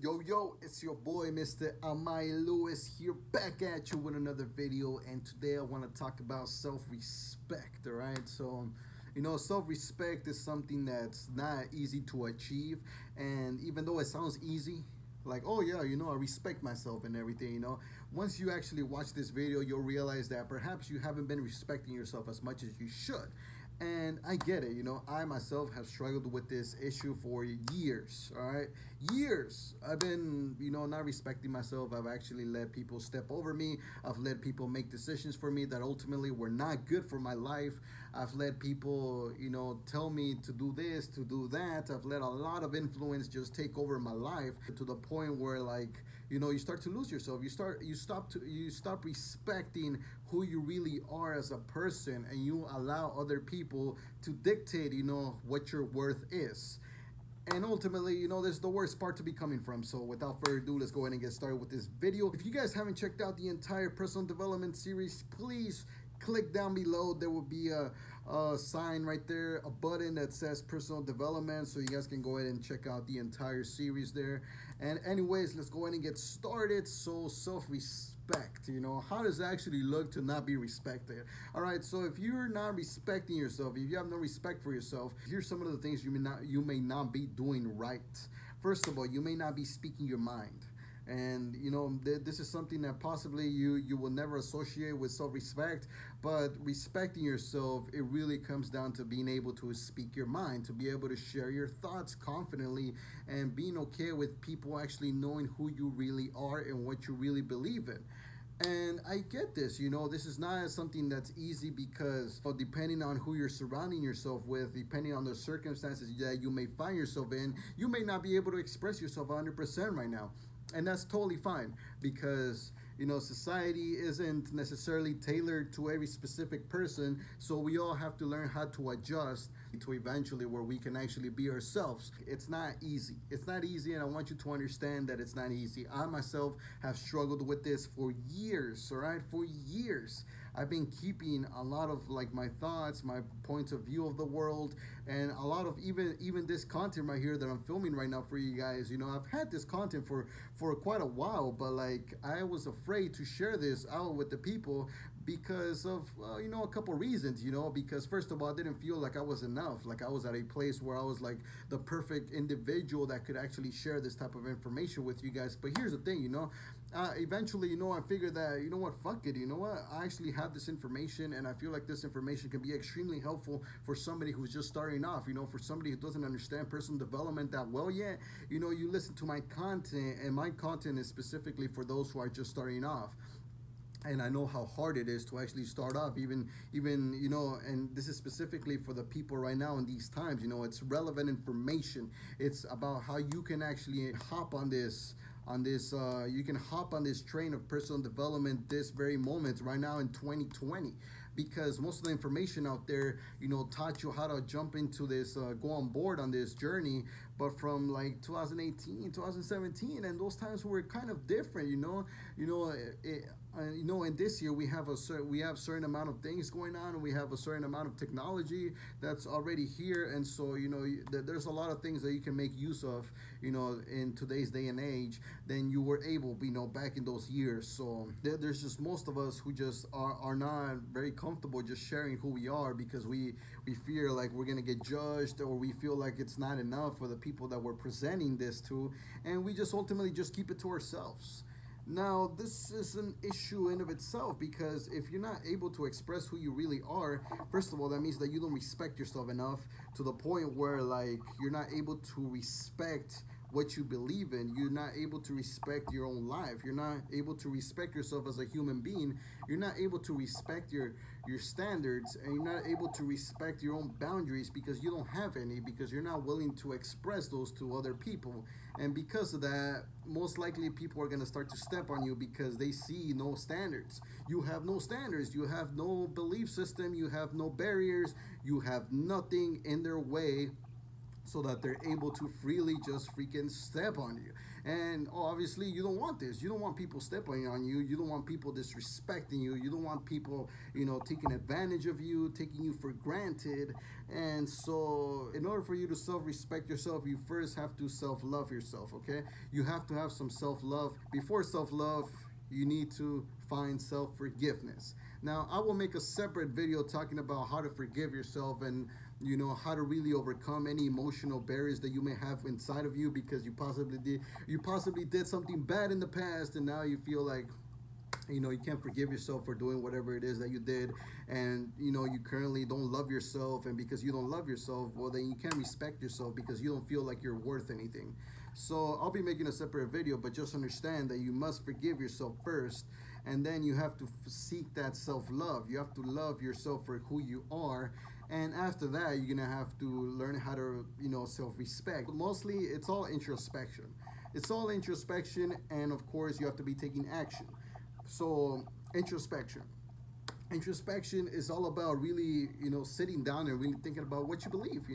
Yo, it's your boy, Mr. Amai Lewis, here back at you with another video. And today I want to talk about self respect. All right, so self respect is something that's not easy to achieve. And even though it sounds easy, like, oh yeah, I respect myself and everything, once you actually watch this video, you'll realize that perhaps you haven't been respecting yourself as much as you should. And I get it, I myself have struggled with this issue for years, all right? Years. I've been, not respecting myself. I've actually let people step over me. I've let people make decisions for me that ultimately were not good for my life. I've let people, tell me to do this, to do that. I've let a lot of influence just take over my life to the point where, like, you start to lose yourself. You stop respecting who you really are as a person, and you allow other people to dictate, what your worth is. And ultimately, this is the worst part to be coming from. So without further ado, let's go ahead and get started with this video. If you guys haven't checked out the entire personal development series, please click down below. There will be a sign right there, a button that says personal development, so you guys can go ahead and check out the entire series there. And anyways, let's go ahead and get started. So self-respect, how does it actually look to not be respected? All right, so if you're not respecting yourself, if you have no respect for yourself, here's some of the things you may not be doing right. First of all, you may not be speaking your mind. And this is something that possibly you will never associate with self-respect, but respecting yourself, it really comes down to being able to speak your mind, to be able to share your thoughts confidently, and being okay with people actually knowing who you really are and what you really believe in. And I get this, this is not something that's easy because depending on who you're surrounding yourself with, depending on the circumstances that you may find yourself in, you may not be able to express yourself 100% right now. And that's totally fine because, society isn't necessarily tailored to every specific person. So we all have to learn how to adjust to eventually where we can actually be ourselves. It's not easy. It's not easy. And I want you to understand that it's not easy. I myself have struggled with this for years, all right? For years. I've been keeping a lot of my thoughts, my points of view of the world, and a lot of even this content right here that I'm filming right now for you guys. I've had this content for quite a while, but I was afraid to share this out with the people because of a couple reasons. Because first of all, I didn't feel like I was enough, like I was at a place where I was like the perfect individual that could actually share this type of information with you guys. But here's the thing, eventually, I figured that, what, fuck it, I actually have this information, and I feel like this information can be extremely helpful for somebody who's just starting off, for somebody who doesn't understand personal development that well yet. You listen to my content, and my content is specifically for those who are just starting off. And I know how hard it is to actually start off, even and this is specifically for the people right now in these times. It's relevant information. It's about how you can actually hop on this you can hop on this train of personal development this very moment right now in 2020, because most of the information out there taught you how to jump into this, go on board on this journey, but from 2018, 2017, and those times were kind of different. And this year we have certain amount of things going on, and we have a certain amount of technology that's already here. And so there's a lot of things that you can make use of in today's day and age than you were able back in those years. So there's just most of us who just are not very comfortable just sharing who we are, because we fear like we're gonna get judged, or we feel like it's not enough for the people that we're presenting this to, and we just ultimately just keep it to ourselves. Now, this is an issue in of itself, because if you're not able to express who you really are, first of all, that means that you don't respect yourself enough to the point where you're not able to respect what you believe in. You're not able to respect your own life. You're not able to respect yourself as a human being. You're not able to respect your standards, and you're not able to respect your own boundaries because you don't have any, because you're not willing to express those to other people. And because of that, most likely people are going to start to step on you because they see no standards. You have no standards. You have no belief system. You have no barriers. You have nothing in their way so that they're able to freely just freaking step on you. And obviously, you don't want this. You don't want people stepping on you. You don't want people disrespecting you. You don't want people, taking advantage of you, taking you for granted. And so, in order for you to self respect yourself, you first have to self love yourself, okay? You have to have some self love. Before self love, you need to find self forgiveness. Now, I will make a separate video talking about how to forgive yourself and how to really overcome any emotional barriers that you may have inside of you because you possibly did something bad in the past, and now you feel like you can't forgive yourself for doing whatever it is that you did, and you currently don't love yourself, and because you don't love yourself, well, then you can't respect yourself because you don't feel like you're worth anything. So I'll be making a separate video, but just understand that you must forgive yourself first, and then you have to seek that self-love. You have to love yourself for who you are, and after that you're gonna have to learn how to self-respect. Mostly it's all introspection. And of course you have to be taking action. So introspection is all about really sitting down and really thinking about what you believe.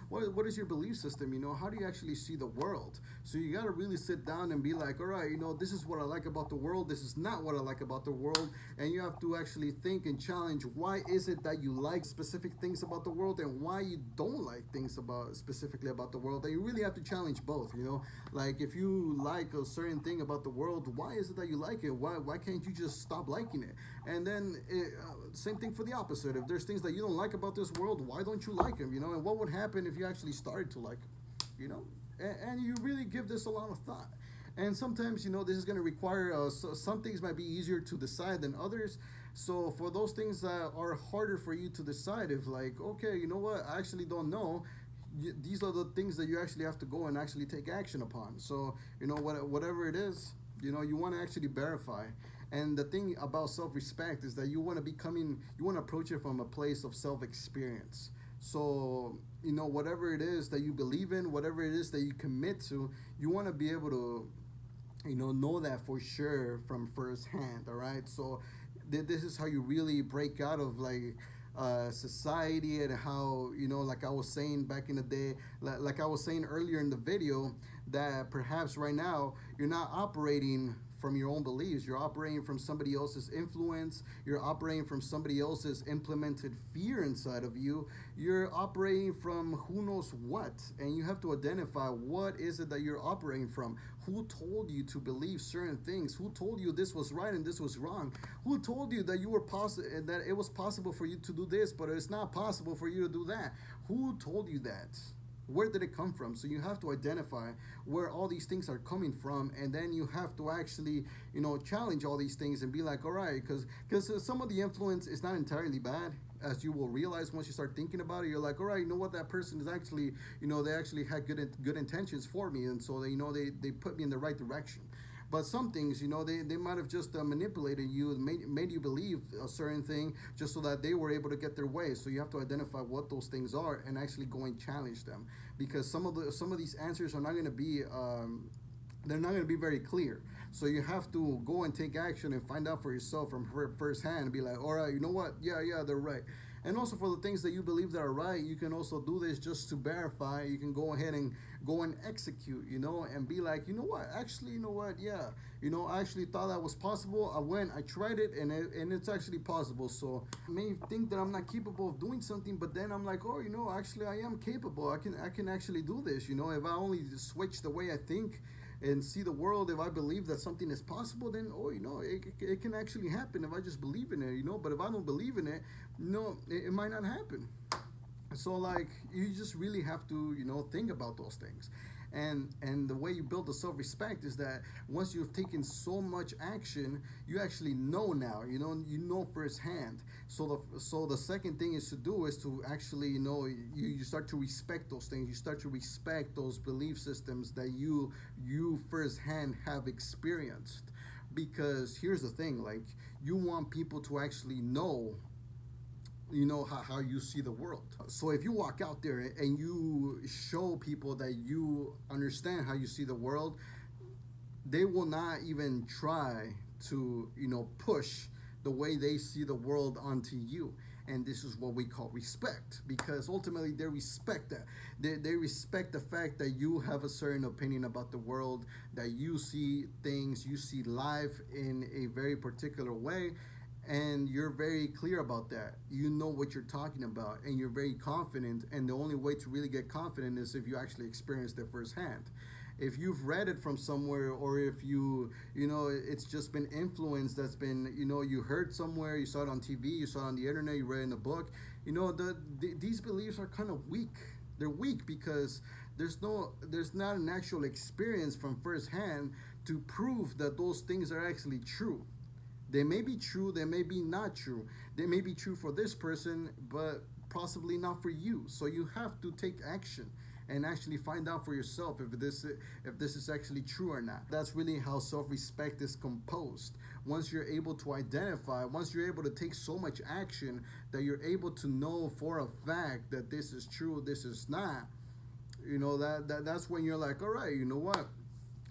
What is your belief system. How do you actually see the world? So you got to really sit down and be like, all right, this is what I like about the world, this is not what I like about the world. And you have to actually think and challenge, why is it that you like specific things about the world and why you don't like things specifically about the world. And you really have to challenge both. Like, if you like a certain thing about the world, why is it that you like it? Why can't you just stop liking it? And then same thing for the opposite. If there's things that you don't like about this world, why don't you like them? And what would happen if you actually started to like them? And you really give this a lot of thought. And sometimes, this is going to require, some things might be easier to decide than others. So for those things that are harder for you to decide, if like, okay, you know what, I actually don't know, these are the things that you actually have to go and actually take action upon. So, whatever it is, you want to actually verify. And the thing about self-respect is that you want to approach it from a place of self-experience. So, whatever it is that you believe in, whatever it is that you commit to, you want to be able to, know that for sure from firsthand, all right? So, this is how you really break out of, like, society, and how, like I was saying back in the day, like I was saying earlier in the video, that perhaps right now you're not operating from your own beliefs. You're operating from somebody else's influence. You're operating from somebody else's implemented fear inside of you. You're operating from who knows what. And you have to identify, what is it that you're operating from? Who told you to believe certain things? Who told you this was right and this was wrong? Who told you that that it was possible for you to do this, but it's not possible for you to do that? Who told you that? Where did it come from? So you have to identify where all these things are coming from, and then you have to actually, challenge all these things and be like, all right, because some of the influence is not entirely bad, as you will realize once you start thinking about it. You're like, all right, what, that person is actually, they actually had good intentions for me, and so they put me in the right direction. But some things, they might have just manipulated you and made you believe a certain thing just so that they were able to get their way. So you have to identify what those things are and actually go and challenge them, because some of these answers are not going to be they're not going to be very clear. So you have to go and take action and find out for yourself from firsthand and be like, all right, you know what? Yeah, they're right. And also, for the things that you believe that are right, you can also do this just to verify. You can go ahead and go and execute, and be like, actually, yeah, I actually thought that was possible. I went, I tried it, and it's actually possible. So I may think that I'm not capable of doing something, but then I'm like, oh, actually I am capable. I can actually do this. If I only switch the way I think and see the world, if I believe that something is possible, then it can actually happen if I just believe in it. But if I don't believe in it, it might not happen. So, like, you just really have to think about those things. And the way you build the self-respect is that once you've taken so much action, you actually know now, you know firsthand. So the second thing is to actually, you start to respect those things. You start to respect those belief systems that you firsthand have experienced. Because here's the thing, like, you want people to actually know how you see the world. So if you walk out there and you show people that you understand how you see the world, they will not even try to push the way they see the world onto you. and this is what we call respect, because ultimately they respect that. They respect the fact that you have a certain opinion about the world, that you see things, you see life in a very particular way, and you're very clear about that. You know what you're talking about, and you're very confident. And the only way to really get confident is if you actually experienced it firsthand. If you've read it from somewhere, or if it's just been influence that's been, you heard somewhere, you saw it on TV, you saw it on the internet, you read it in a book, these beliefs are kind of weak. They're weak because there's not an actual experience from firsthand to prove that those things are actually true. They may be true, they may be not true. They may be true for this person, but possibly not for you. So you have to take action and actually find out for yourself if this is actually true or not. That's really how self-respect is composed. Once you're able to identify, once you're able to take so much action that you're able to know for a fact that this is true, this is not, that's when you're like, all right, you know what?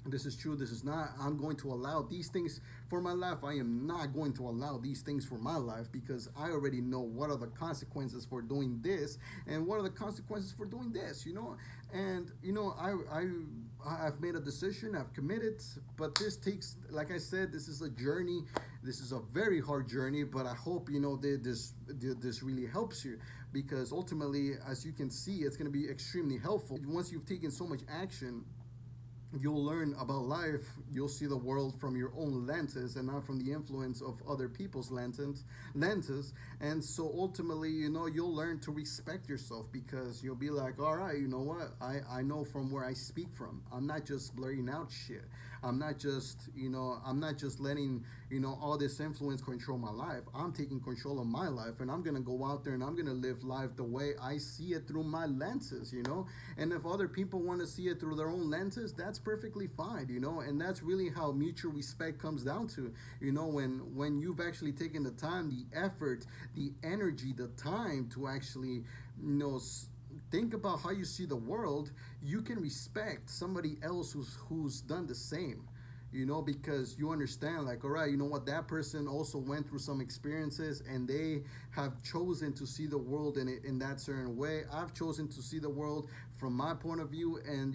This is true, this is not. I'm going to allow these things for my life. I am not going to allow these things for my life, because I already know what are the consequences for doing this and what are the consequences for doing this, and I've made a decision, I've committed, but this takes, like I said, this is a journey. This is a very hard journey, but I hope this really helps you, because ultimately, as you can see, it's going to be extremely helpful. Once you've taken so much action, you'll learn about life. You'll see the world from your own lenses and not from the influence of other people's lenses. And so ultimately, you'll learn to respect yourself, because you'll be like, all right, you know what? I know from where I speak from. I'm not just blurting out shit. I'm not just letting, all this influence control my life. I'm taking control of my life, and I'm going to go out there and I'm going to live life the way I see it through my lenses, And if other people want to see it through their own lenses, that's perfectly fine, And that's really how mutual respect comes down to, when you've actually taken the time, the effort, the energy, the time to actually, think about how you see the world, you can respect somebody else who's done the same, because you understand, like, all right, you know what, that person also went through some experiences, and they have chosen to see the world in that certain way. I've chosen to see the world from my point of view, and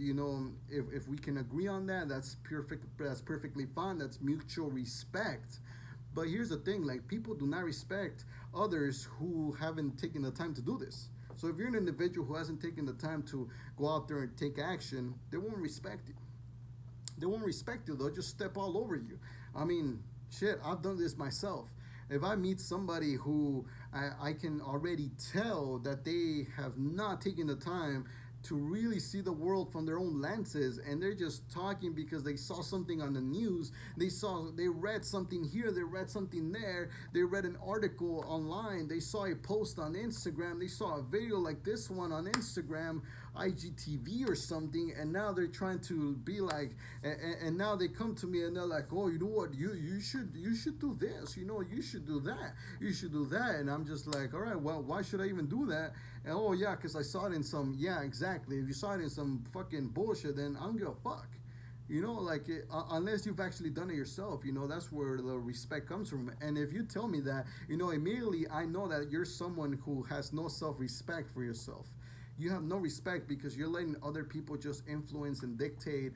if we can agree on that, that's perfect. That's perfectly fine. That's mutual respect. But here's the thing, like, people do not respect others who haven't taken the time to do this. So if you're an individual who hasn't taken the time to go out there and take action, they won't respect you. They won't respect you. They'll just step all over you. I mean, shit, I've done this myself. If I meet somebody who I can already tell that they have not taken the time to really see the world from their own lenses, and they're just talking because they saw something on the news, they read something here, they read something there, they read an article online, they saw a post on Instagram, they saw a video like this one on Instagram, IGTV or something, and now they're trying to be like, and now they come to me and they're like, oh, you know what, you should do this, you should do that, and I'm just like, all right, well, why should I even do that? And oh yeah, because I saw it in some, yeah, exactly, if you saw it in some fucking bullshit, then I don't give a fuck. Unless you've actually done it yourself, that's where the respect comes from. And if you tell me that, immediately I know that you're someone who has no self-respect for yourself. You have no respect, because you're letting other people just influence and dictate,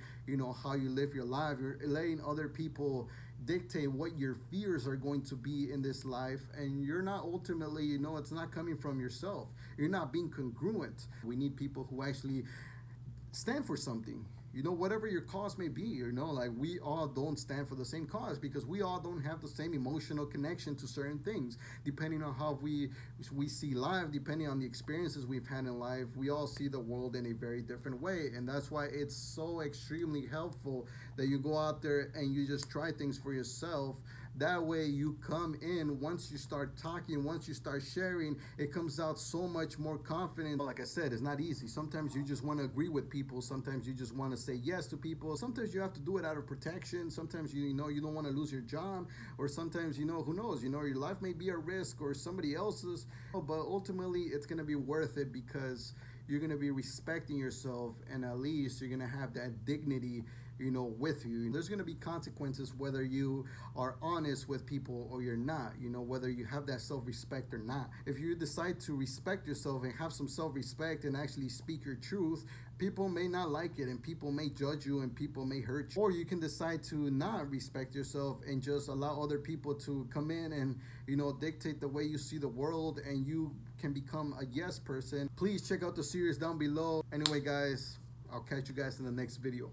how you live your life. You're letting other people dictate what your fears are going to be in this life, and you're not ultimately, it's not coming from yourself. You're not being congruent. We need people who actually stand for something. Whatever your cause may be, like, we all don't stand for the same cause, because we all don't have the same emotional connection to certain things. Depending on how we see life, depending on the experiences we've had in life, we all see the world in a very different way. And that's why it's so extremely helpful that you go out there and you just try things for yourself. That way you come in, once you start talking, once you start sharing, it comes out so much more confident. Like I said, it's not easy. Sometimes you just want to agree with people. Sometimes you just want to say yes to people. Sometimes you have to do it out of protection. Sometimes you don't want to lose your job, or sometimes, who knows, your life may be at risk, or somebody else's, but ultimately it's going to be worth it, because you're going to be respecting yourself, and at least you're going to have that dignity with you. There's going to be consequences whether you are honest with people or you're not, whether you have that self-respect or not. If you decide to respect yourself and have some self-respect and actually speak your truth, people may not like it and people may judge you and people may hurt you. Or you can decide to not respect yourself and just allow other people to come in and dictate the way you see the world, and you can become a yes person. Please check out the series down below. Anyway guys, I'll catch you guys in the next video.